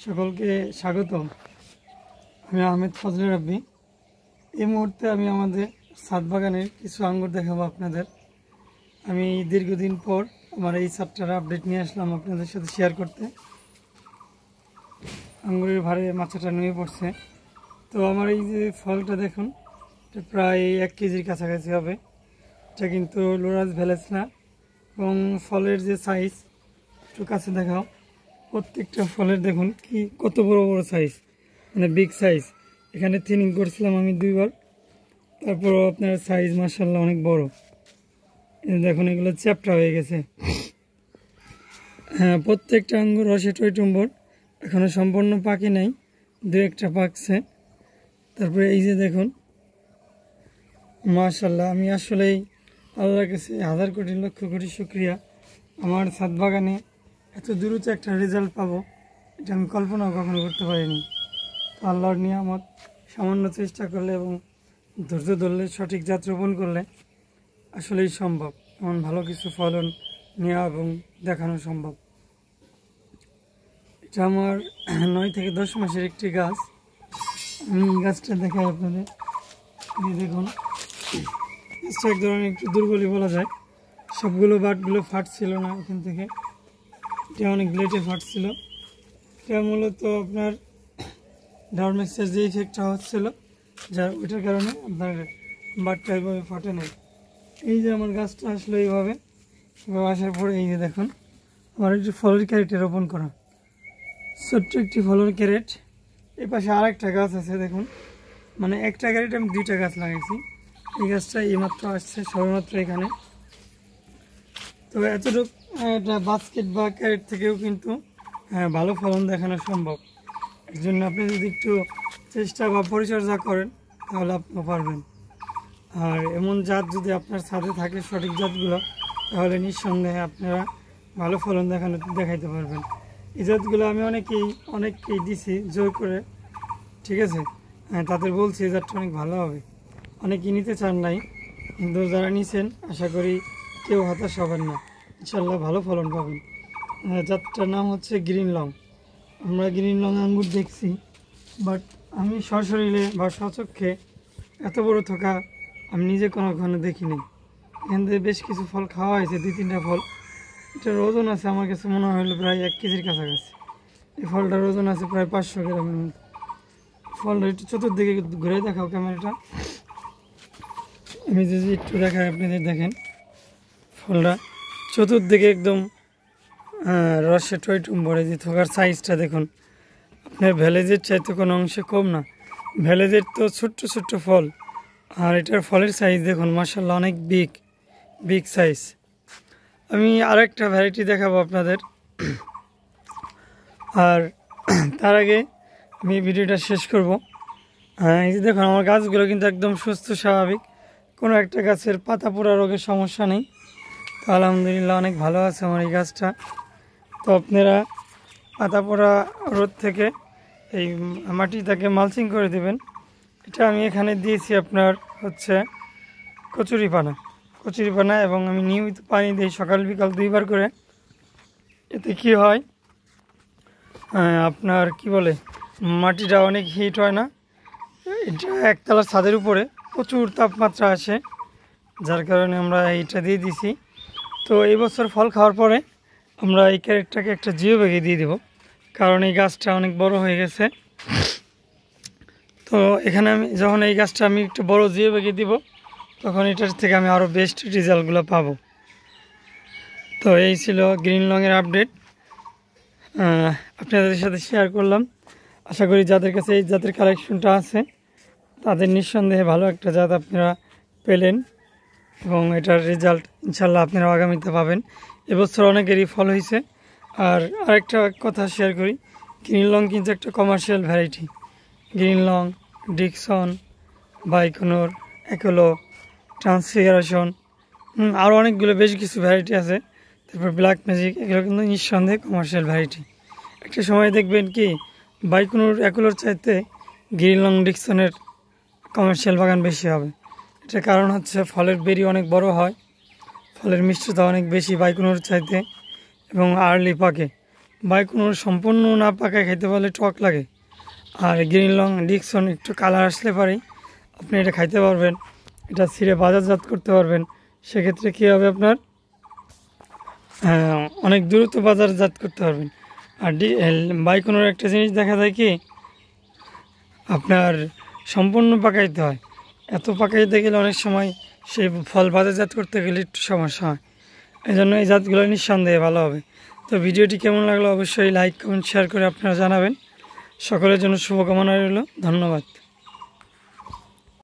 সকলকে স্বাগতম। আমি আহমেদ ফজলে রাব্বি। এই মুহূর্তে আমি আমাদের ছাদ বাগানের কিছু আঙ্গুর দেখাবো আপনাদের। আমি দীর্ঘদিন পর আমার এই ছাদটার আপডেট নিয়ে আসলাম আপনাদের সাথে শেয়ার করতে। আঙ্গুরের ভারে মাথাটা নুয়ে পড়ছে। তো আমার এই যে ফলটা দেখুন, এটা প্রায় 1 কেজির কাছাকাছি হবে। এটা কিন্তু লোরাস ভ্যালেস না, এবং ফলের যে সাইজ একটু কাছে দেখাও। প্রত্যেকটা ফলের দেখুন কি কত বড় বড় সাইজ, মানে বিগ সাইজ। এখানে থিনিং করছিলাম আমি 2 বার, তারপরও আপনার সাইজ মাশাআল্লাহ অনেক বড়। দেখুন এগুলো চ্যাপ্টা হয়ে গেছে। হ্যাঁ, প্রত্যেকটা আঙ্গুর রসে টইটুম্বর, এখনও সম্পূর্ণ পাকে নাই, 2-1টা পাকছে। তারপরে এই যে দেখুন মাশাআল্লাহ, আমি আসলেই আল্লাহর কাছে 1000 কোটি লক্ষ কোটি শুকরিয়া। আমার ছাদ বাগানে এত দ্রুত একটা রেজাল্ট পাবো এটা আমি কল্পনাও কখনো করতে পারিনি। তো আল্লাহর নিয়ামত, সামান্য চেষ্টা করলে এবং ধৈর্য ধরলে, সঠিক জাত রোপণ করলে আসলেই সম্ভব এমন ভালো কিছু ফলন নেওয়া এবং দেখানো সম্ভব। এটা আমার 9 থেকে 10 মাসের একটি গাছ। আমি গাছটা দেখাই আপনাদের। দেখুন গাছটা এক ধরনের একটু দুর্বলই বলা যায়। সবগুলো বাটগুলো ফাটছিল না এখান থেকে, এটা অনেক লেটে ফাটছিল। এটা মূলত আপনার ডার্মেক্সের যে ইফেক্টটা হচ্ছিল, যার ওইটার কারণে আপনার বাটটা এইভাবে ফাটে নাই। এই যে আমার গাছটা আসলে এইভাবে আসার পরে এই যে দেখুন আমার একটি ফলের ক্যারেটে রোপণ করা, ছোট্ট একটি ফলের ক্যারেট। এই পাশে আরেকটা গাছ আছে দেখুন, মানে একটা ক্যারেটে আমি 2টা গাছ লাগাইছি। এই গাছটা এইমাত্র আসছে সবেমাত্র এখানে। তো এতটুকু একটা বাস্কেট বা ক্যারেট থেকেও কিন্তু ভালো ফলন দেখানো সম্ভব। এর জন্য আপনি যদি একটু চেষ্টা বা পরিচর্যা করেন তাহলে আপনিও পারবেন। আর এমন জাত যদি আপনার ছাদে থাকে, সঠিক জাতগুলো, তাহলে নিঃসন্দেহে আপনারা ভালো ফলন দেখাইতে পারবেন। এই জাতগুলো আমি অনেককেই দিছি জোর করে, ঠিক আছে। তাদের বলছি এই জাতটা অনেক ভালো হবে। অনেকেই নিতে চান নাই, কিন্তু যারা নিছেন আশা করি কেউ হতাশ হবেন না, ইনশাল্লাহ ভালো ফলন পাবেন। জাতটার নাম হচ্ছে গ্রিন লং। আমরা গ্রিন লং আঙ্গুর দেখছি, বাট আমি সশরীরে বা স্বচক্ষে এত বড় থোকা আমি নিজে কোনোখানে দেখিনি। এখান থেকে বেশ কিছু ফল খাওয়া হয়েছে, 2-3টা ফল। এটার ওজন আছে আমার কাছে মনে হলো প্রায় 1 কেজির কাছাকাছি। এই ফলটার ওজন আছে প্রায় 500 গ্রামের মতো। ফলটা একটু চতুর্দিকে ঘুরে দেখাও ক্যামেরাটা। আমি যদি একটু দেখাই আপনাদের, দেখেন ফলটা চতুর্দিকে একদম রসে টইটুম্বরে। যে থোকার সাইজটা দেখুন, আপনার ভ্যালেজের চাইতে কোনো অংশে কম না। ভ্যালেজের তো ছোট্ট ছোট্ট ফল, আর এটার ফলের সাইজ দেখুন মাশাআল্লাহ অনেক বিগ সাইজ। আমি আরেকটা ভ্যারাইটি দেখাবো আপনাদের। আর তার আগে আমি ভিডিওটা শেষ করব। এই যে দেখুন আমার গাছগুলো কিন্তু একদম সুস্থ স্বাভাবিক, কোনো একটা গাছের পাতা পোড়া রোগের সমস্যা নেই। তো আলহামদুলিল্লাহ অনেক ভালো আছে আমার এই গাছটা। তো আপনারা পাতা পোড়া রোদ থেকে এই মাটিটাকে মালচিং করে দেবেন। এটা আমি এখানে দিয়েছি আপনার হচ্ছে কচুরিপানা, এবং আমি নিয়মিত পানি দিই সকাল বিকাল 2 বার করে। এতে কি হয় আপনার কি বলে, মাটিটা অনেক হিট হয় না। এটা একতলার ছাদের উপরে প্রচুর তাপমাত্রা আসে, যার কারণে আমরা এইটা দিয়ে দিছি। তো এই বছর ফল খাওয়ার পরে আমরা এই ক্যারেটটাকে একটা জিও ব্যাগে দিয়ে দেবো, কারণ এই গাছটা অনেক বড় হয়ে গেছে। তো এখানে আমি যখন এই গাছটা আমি একটু বড় জিও ব্যাগে দিব, তখন এটার থেকে আমি আরও বেস্ট রেজাল্টগুলো পাবো। তো এই ছিল গ্রিন লংয়ের আপডেট, আপনাদের সাথে শেয়ার করলাম। আশা করি যাদের কাছে এই জাতের কালেকশনটা আছে তাদের নিঃসন্দেহে ভালো একটা জাত আপনারা পেলেন, এবং এটার রেজাল্ট ইনশাল্লাহ আপনারা আগামীতে পাবেন। এবছর অনেকেরই ফল হয়েছে। আর আরেকটা কথা শেয়ার করি, গ্রিন লং কিন্তু একটা commercial variety. Green long, Dickson, বাইকোনর, অ্যাকোলো, ট্রান্সফিগারেশন, আরও অনেকগুলো বেশ কিছু ভ্যারাইটি আছে। তারপর ব্ল্যাক ম্যাজিক, এগুলো কিন্তু নিঃসন্দেহে কমার্শিয়াল ভ্যারাইটি। একটা সময় দেখবেন কি বাইকোনর, অ্যাকোলোর চাইতে গ্রিন লং, ডিকসনের কমার্শিয়াল বাগান বেশি হবে। এটার কারণ হচ্ছে ফলের বেরি অনেক বড় হয়, ফলের মিষ্টতা অনেক বেশি বাইকোনর চাইতে, এবং আর্লি পাকে। বাইকোনোর সম্পূর্ণ না পাকায় খাইতে পারলে টক লাগে। আর গ্রিন লং ডিকসন একটু কালার আসলে পারেই আপনি এটা খাইতে পারবেন, এটা ছিঁড়ে বাজারজাত করতে পারবেন। সেক্ষেত্রে কী হবে আপনার অনেক দ্রুত বাজারজাত করতে পারবেন। আর বাইকোনোর একটা জিনিস দেখা যায় কি আপনার সম্পূর্ণ পাকাইতে হয়, এত পাকাইতে গেলে অনেক সময় সেই ফল বাজারজাত করতে গেলে একটু সমস্যা হয়। এই জন্য এই জাতগুলো নিঃসন্দেহে ভালো হবে। তো ভিডিওটি কেমন লাগলো অবশ্যই লাইক কমেন্ট শেয়ার করে আপনারা জানাবেন। সকলের জন্য শুভকামনা রইল, ধন্যবাদ।